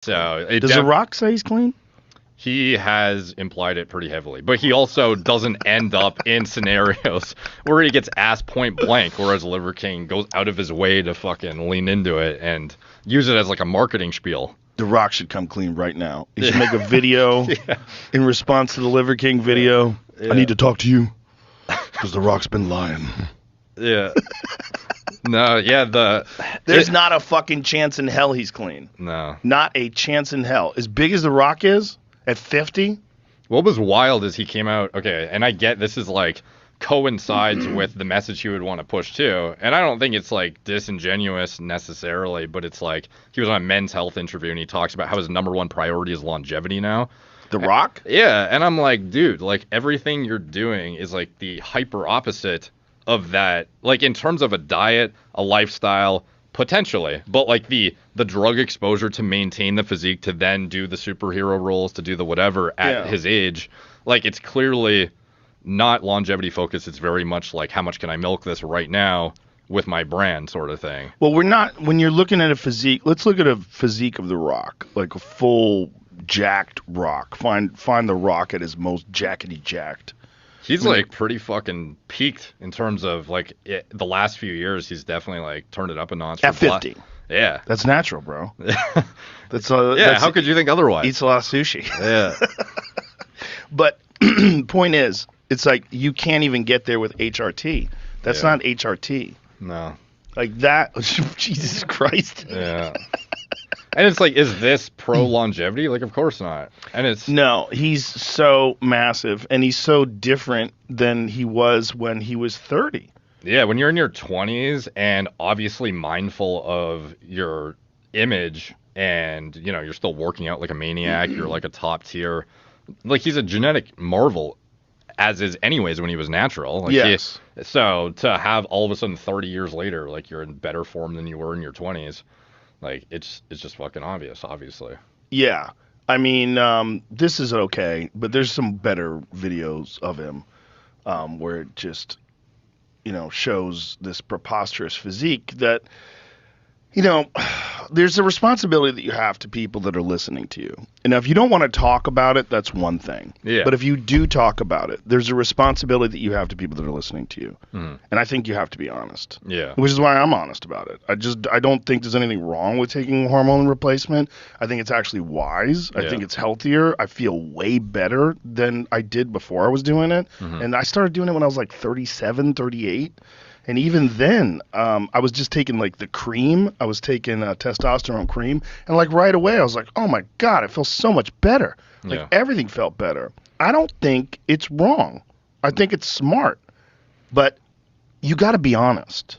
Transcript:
So does The Rock say he's clean? He has implied it pretty heavily, but he also doesn't end up in scenarios where he gets asked point blank, whereas Liver King goes out of his way to fucking lean into it and use it as like a marketing spiel. The Rock should come clean right now. He should make a video in response to the Liver King video. Yeah. I need to talk to you because The Rock's been lying. Yeah. No, yeah, there's not a fucking chance in hell he's clean. No. Not a chance in hell. As big as The Rock is, at 50? What was wild is he came out, okay, and I get this is like coincides with the message he would want to push too, and I don't think it's like disingenuous necessarily, but it's like he was on a Men's Health interview and he talks about how his number one priority is longevity now. The Rock? Yeah, and I'm like, dude, like everything you're doing is like the hyper opposite of that, like in terms of a diet, a lifestyle, potentially, but like the drug exposure to maintain the physique, to then do the superhero roles, to do the whatever at his age, like it's clearly not longevity focused. It's very much like, how much can I milk this right now with my brand sort of thing. Well, we're not, when you're looking at a physique, let's look at a physique of The Rock, like a full jacked Rock. Find The Rock at his most jackety jacked. He's like pretty fucking peaked in terms of like the last few years. He's definitely like turned it up a notch. At 50. Yeah. That's natural, bro. That's how could you think otherwise? Eats a lot of sushi. Yeah. But point is, it's like you can't even get there with HRT. That's not HRT. No. Like that. Jesus Christ. Yeah. And it's like, is this pro longevity? Like, of course not. And it's no. He's so massive, and he's so different than he was when he was 30. Yeah, when you're in your 20s and obviously mindful of your image, and you know you're still working out like a maniac. You're like a top tier. Like he's a genetic marvel, as is anyways when he was natural. Like yes. So to have all of a sudden 30 years later, like you're in better form than you were in your 20s. Like, it's just fucking obvious, obviously. Yeah. I mean, this is okay, but there's some better videos of him where it just, shows this preposterous physique that, there's a responsibility that you have to people that are listening to you. And if you don't want to talk about it, that's one thing. Yeah. But if you do talk about it, there's a responsibility that you have to people that are listening to you. Mm. And I think you have to be honest. Yeah. Which is why I'm honest about it. I don't think there's anything wrong with taking hormone replacement. I think it's actually wise. I think it's healthier. I feel way better than I did before I was doing it. Mm-hmm. And I started doing it when I was like 37, 38. And even then, I was just taking like the cream. I was taking testosterone cream. And like right away, I was like, oh my God, it feels so much better. Like everything felt better. I don't think it's wrong. I think it's smart. But you got to be honest.